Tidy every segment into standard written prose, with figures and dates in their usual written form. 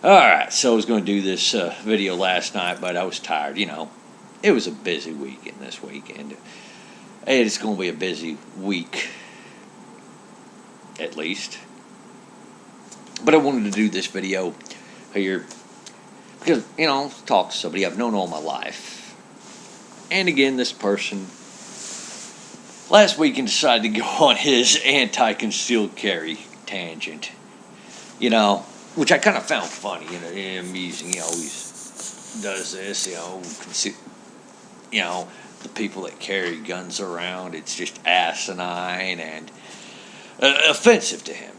Alright, so I was going to do this video last night, but I was tired, It was a busy weekend this weekend. It's going to be a busy week, at least. But I wanted to do this video here because, talk to somebody I've known all my life. And again, this person last weekend decided to go on his anti-concealed carry tangent. Which I kind of found funny, amusing. He always does this, the people that carry guns around, it's just asinine and offensive to him.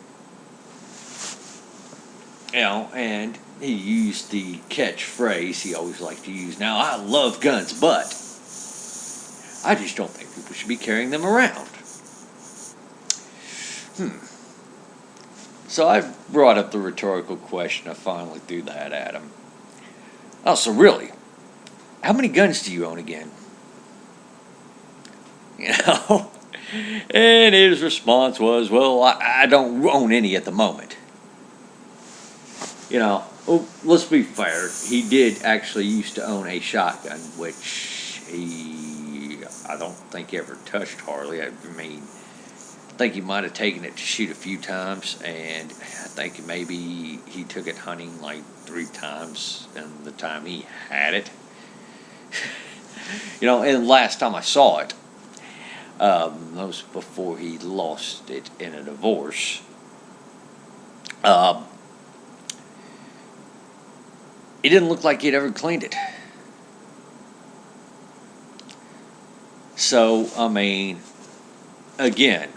And he used the catchphrase he always liked to use. Now, I love guns, but I just don't think people should be carrying them around. So I brought up the rhetorical question. I finally threw that at him. Oh, so really, how many guns do you own again? And his response was, well, I don't own any at the moment. Well, let's be fair. He did actually used to own a shotgun, which I don't think he ever touched hardly. I think he might have taken it to shoot a few times, and I think maybe he took it hunting like 3 times in the time he had it. And last time I saw it, that was before he lost it in a divorce. It didn't look like he'd ever cleaned it. So, again,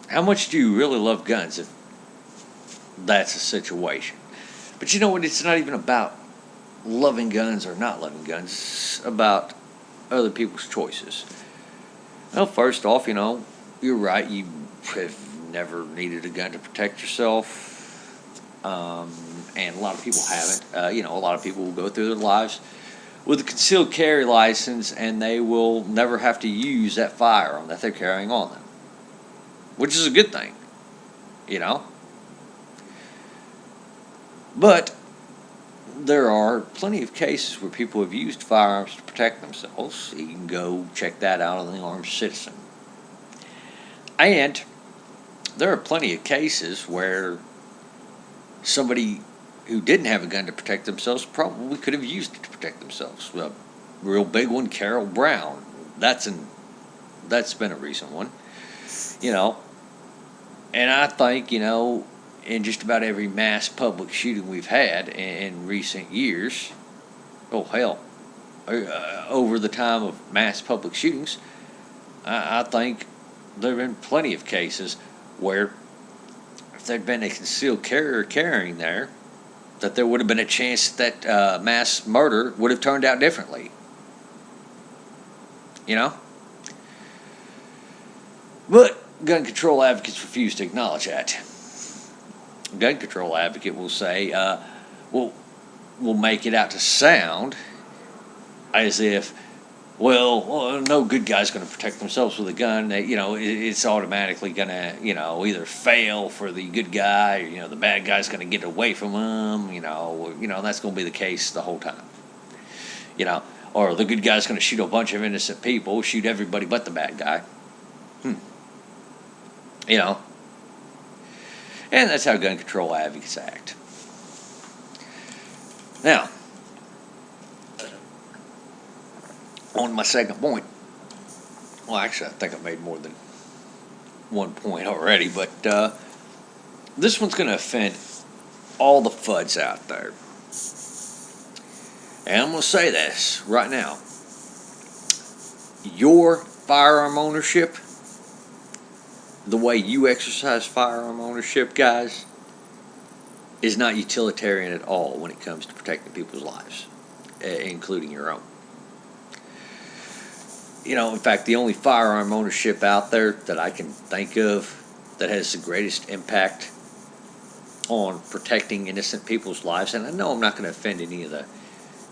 how much do you really love guns if that's a situation? But you know what? It's not even about loving guns or not loving guns. It's about other people's choices. Well, first off, you're right. You have never needed a gun to protect yourself. And a lot of people haven't. A lot of people will go through their lives with a concealed carry license, and they will never have to use that firearm that they're carrying on them, which is a good thing, But there are plenty of cases where people have used firearms to protect themselves. You can go check that out on the Armed Citizen. And there are plenty of cases where somebody who didn't have a gun to protect themselves probably could have used it to protect themselves. A real big one, Carol Brown. That's been a recent one. And I think, in just about every mass public shooting we've had in recent years, over the time of mass public shootings, I think there have been plenty of cases where if there'd been a concealed carrier carrying there, that there would have been a chance that mass murder would have turned out differently. But gun control advocates refuse to acknowledge that. Gun control advocate will say, we'll make it out to sound as if, no good guy's going to protect themselves with a gun. It's automatically going to, either fail for the good guy, or, the bad guy's going to get away from them, that's going to be the case the whole time. Or the good guy's going to shoot a bunch of innocent people, shoot everybody but the bad guy. And that's how gun control advocates act. Now, on my second point, well, actually, I think I made more than one point already, but this one's going to offend all the Fudds out there. And I'm going to say this right now. Your firearm ownership, the way you exercise firearm ownership, guys, is not utilitarian at all when it comes to protecting people's lives, including your own. In fact, the only firearm ownership out there that I can think of that has the greatest impact on protecting innocent people's lives, and I know I'm not going to offend any of the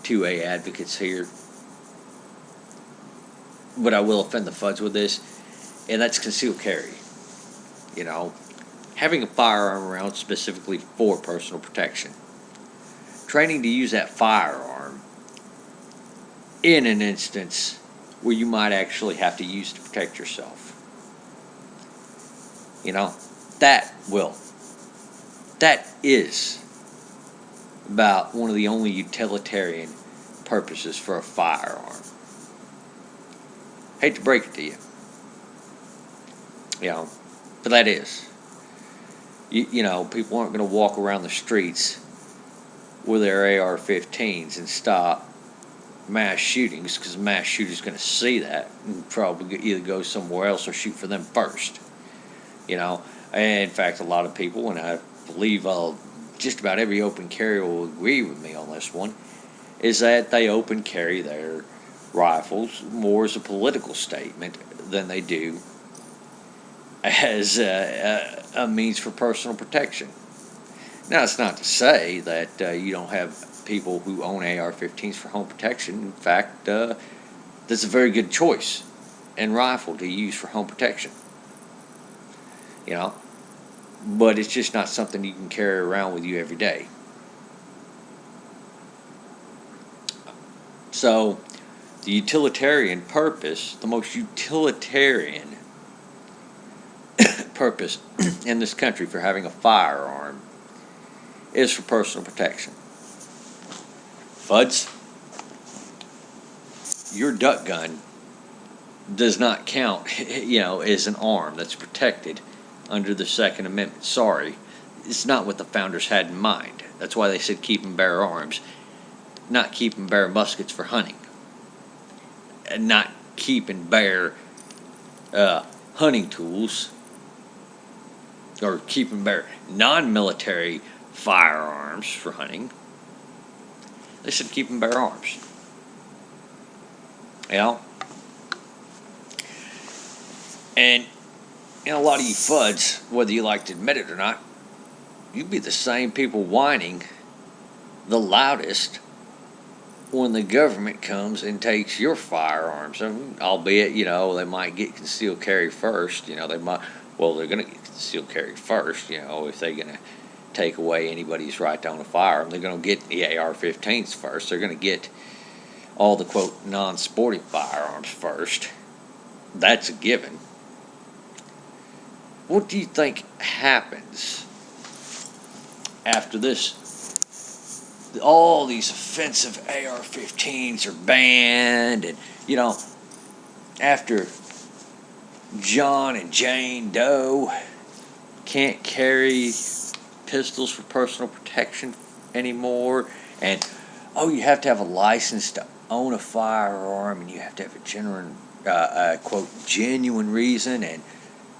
2A advocates here, but I will offend the Fudds with this, and that's concealed carry. having a firearm around specifically for personal protection. Training to use that firearm in an instance where you might actually have to use it to protect yourself. You know, that is about one of the only utilitarian purposes for a firearm. Hate to break it to you. You know, but that is. You know, people aren't going to walk around the streets with their AR-15s and stop mass shootings, because a mass shooter's going to see that and probably either go somewhere else or shoot for them first. You know, and in fact, a lot of people, and I believe just about every open carrier will agree with me on this one, is that they open carry their rifles more as a political statement than they do as a means for personal protection. Now, it's not to say that you don't have people who own AR-15s for home protection. In fact, that's a very good choice and rifle to use for home protection. You know, but it's just not something you can carry around with you every day. So, the utilitarian purpose, the most utilitarian purpose in this country for having a firearm is for personal protection. Fudds, your duck gun does not count, as an arm that's protected under the Second Amendment. Sorry, it's not what the founders had in mind. That's why they said keep and bear arms, not keep and bear muskets for hunting, and not keep and bear hunting tools, or keep and bear non-military firearms for hunting. They said keep and bear arms. And a lot of you Fudds, whether you like to admit it or not, you'd be the same people whining the loudest when the government comes and takes your firearms. Albeit, they might get concealed carry first. They're going to get concealed carry first, if they're going to take away anybody's right to own a firearm. They're going to get the AR-15s first. They're going to get all the, quote, non-sporting firearms first. That's a given. What do you think happens after this? All these offensive AR-15s are banned, and, after John and Jane Doe can't carry pistols for personal protection anymore, and you have to have a license to own a firearm, and you have to have a quote, genuine reason, and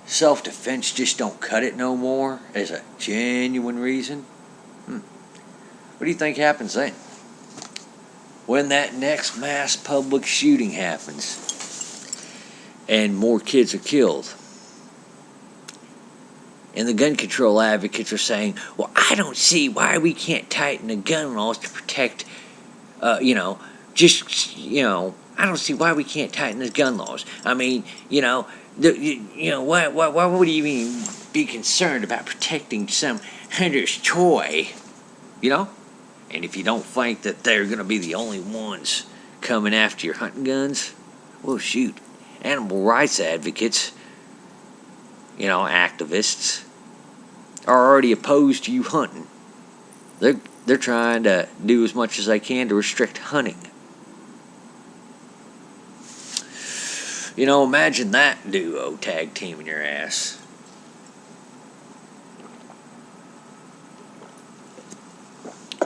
self-defense just don't cut it no more as a genuine reason. What do you think happens then? When that next mass public shooting happens and more kids are killed, and the gun control advocates are saying, well, I don't see why we can't tighten the gun laws to protect, I don't see why we can't tighten the gun laws. I mean, why would you even be concerned about protecting some hunter's toy, And if you don't think that they're going to be the only ones coming after your hunting guns, well, shoot, animal rights advocates, activists, are already opposed to you hunting. They're trying to do as much as they can to restrict hunting. Imagine that duo tag teaming your ass.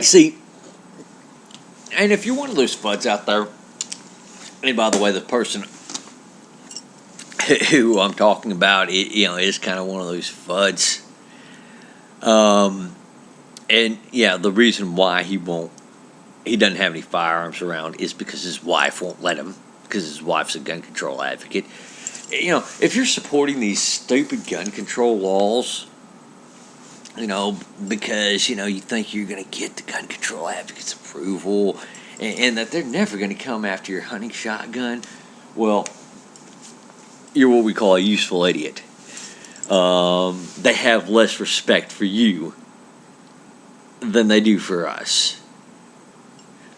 See, and if you're one of those Fudds out there, and by the way, the person who I'm talking about, is kind of one of those Fudds. And yeah, the reason why he doesn't have any firearms around is because his wife won't let him, because his wife's a gun control advocate. If you're supporting these stupid gun control laws, because, you think you're going to get the gun control advocates' approval, and that they're never going to come after your hunting shotgun, well, you're what we call a useful idiot. they have less respect for you than they do for us.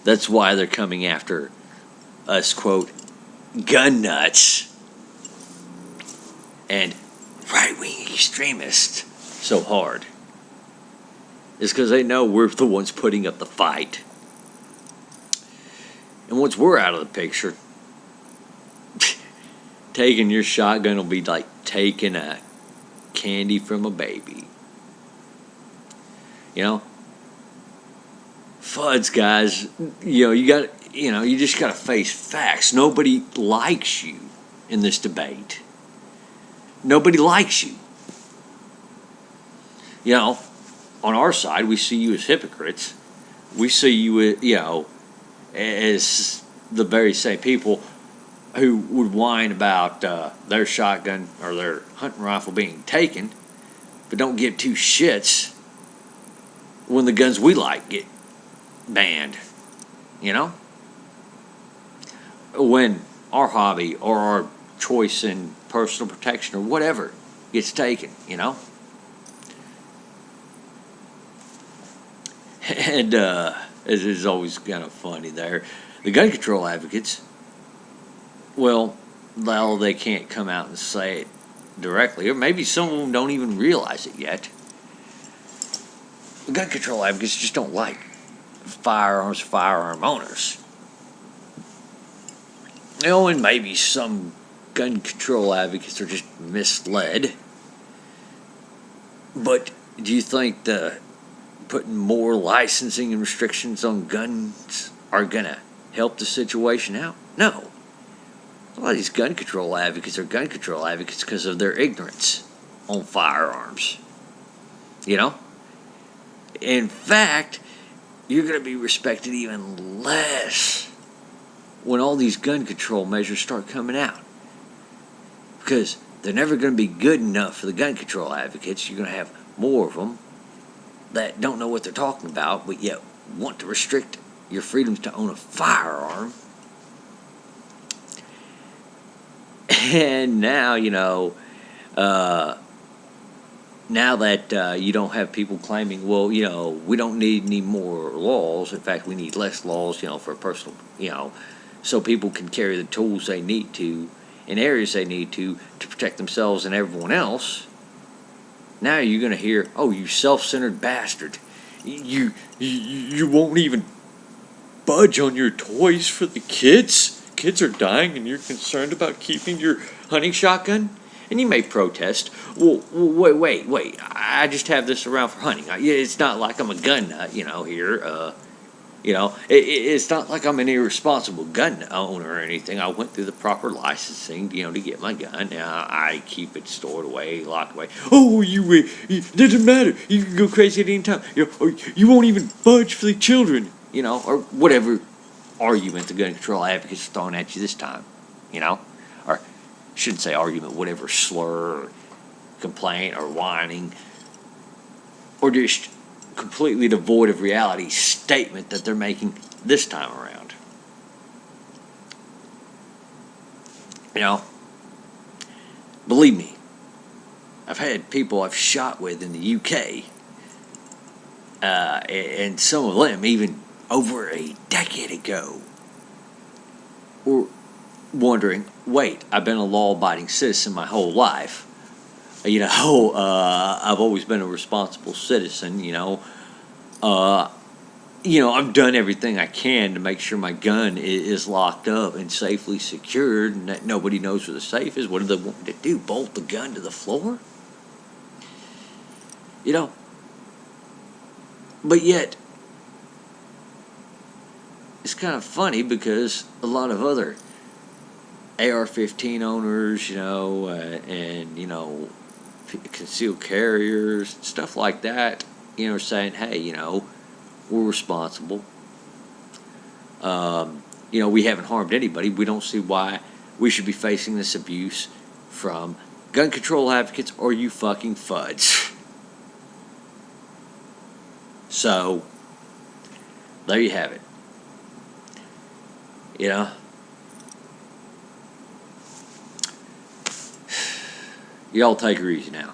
That's why they're coming after us, quote, gun nuts and right-wing extremists so hard. It's because they know we're the ones putting up the fight. And once we're out of the picture, taking your shotgun will be like taking a candy from a baby. You know? Fudds, guys, you just got to face facts. Nobody likes you in this debate. Nobody likes you. You know, on our side, we see you as hypocrites. We see you, as the very same people who would whine about their shotgun or their hunting rifle being taken, but don't give two shits when the guns we like get banned. You know? When our hobby or our choice in personal protection or whatever gets taken, you know? And it is always kind of funny there. The gun control advocates, well, they can't come out and say it directly, or maybe some of them don't even realize it yet. The gun control advocates just don't like firearm owners. And maybe some gun control advocates are just misled. But do you think putting more licensing and restrictions on guns are going to help the situation out? No. A lot of these gun control advocates are gun control advocates because of their ignorance on firearms. You know? In fact, you're going to be respected even less when all these gun control measures start coming out. Because they're never going to be good enough for the gun control advocates. You're going to have more of them that don't know what they're talking about, but yet want to restrict your freedoms to own a firearm. And now, now that you don't have people claiming, well, we don't need any more laws. In fact, we need less laws, for personal, so people can carry the tools they need to in areas they need to protect themselves and everyone else. Now you're going to hear, oh, you self-centered bastard. You won't even budge on your toys for the kids? Kids are dying and you're concerned about keeping your hunting shotgun? And you may protest, well, wait, I just have this around for hunting. It's not like I'm a gun nut, here. It's not like I'm an irresponsible gun owner or anything. I went through the proper licensing, to get my gun. I keep it stored away, locked away. Oh, it doesn't matter. You can go crazy at any time. Or you won't even budge for the children, or whatever argument the gun control advocates are throwing at you this time, or shouldn't say argument, whatever slur, or complaint, or whining, or just completely devoid of reality statement that they're making this time around. Believe me, I've had people I've shot with in the UK, and some of them even over a decade ago were wondering, wait, I've been a law-abiding citizen my whole life. I've always been a responsible citizen, I've done everything I can to make sure my gun is locked up and safely secured and that nobody knows where the safe is. What do they want me to do? Bolt the gun to the floor? But yet, it's kind of funny because a lot of other AR-15 owners, and, concealed carriers, stuff like that, are saying, hey, we're responsible. We haven't harmed anybody. We don't see why we should be facing this abuse from gun control advocates or you fucking Fudds. So, there you have it. Y'all take her easy now.